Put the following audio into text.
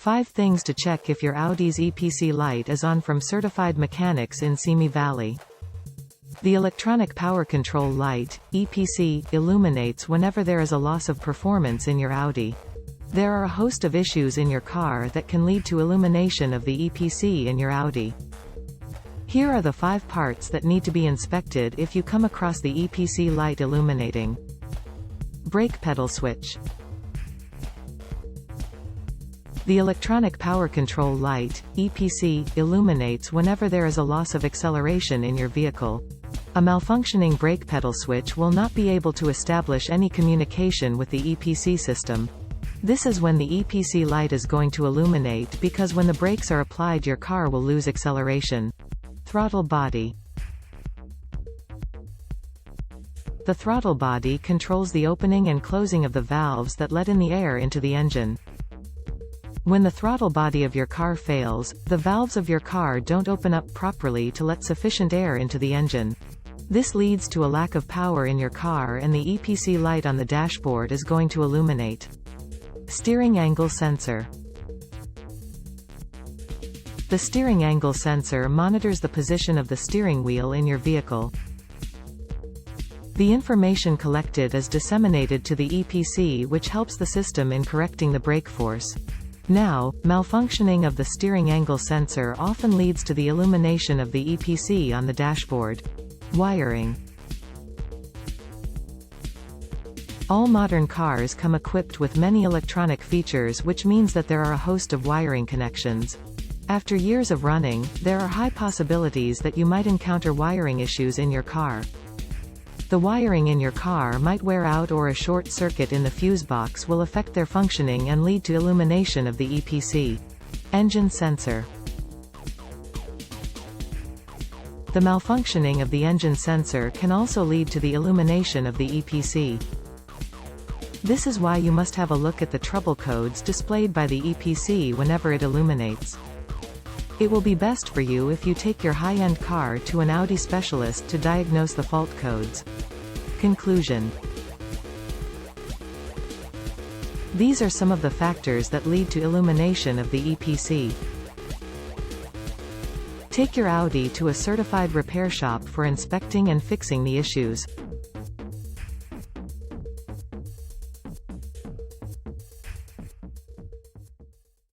5 things to check if your Audi's EPC light is on from certified mechanics in Simi Valley. The electronic power control light, EPC, illuminates whenever there is a loss of performance in your Audi. There are a host of issues in your car that can lead to illumination of the EPC in your Audi. Here are the 5 parts that need to be inspected if you come across the EPC light illuminating. Brake pedal switch. The electronic power control light, EPC, illuminates whenever there is a loss of acceleration in your vehicle. A malfunctioning brake pedal switch will not be able to establish any communication with the EPC system. This is when the EPC light is going to illuminate because when the brakes are applied your car will lose acceleration. Throttle body. The throttle body controls the opening and closing of the valves that let in the air into the engine. When the throttle body of your car fails, the valves of your car don't open up properly to let sufficient air into the engine. This leads to a lack of power in your car and the EPC light on the dashboard is going to illuminate. Steering angle sensor. The steering angle sensor monitors the position of the steering wheel in your vehicle. The information collected is disseminated to the EPC, which helps the system in correcting the brake force. Now, malfunctioning of the steering angle sensor often leads to the illumination of the EPC on the dashboard. Wiring. All modern cars come equipped with many electronic features, which means that there are a host of wiring connections. After years of running, there are high possibilities that you might encounter wiring issues in your car. The wiring in your car might wear out or a short circuit in the fuse box will affect their functioning and lead to illumination of the EPC. Engine sensor. The malfunctioning of the engine sensor can also lead to the illumination of the EPC. This is why you must have a look at the trouble codes displayed by the EPC whenever it illuminates. It will be best for you if you take your high-end car to an Audi specialist to diagnose the fault codes. Conclusion. These are some of the factors that lead to illumination of the EPC. Take your Audi to a certified repair shop for inspecting and fixing the issues.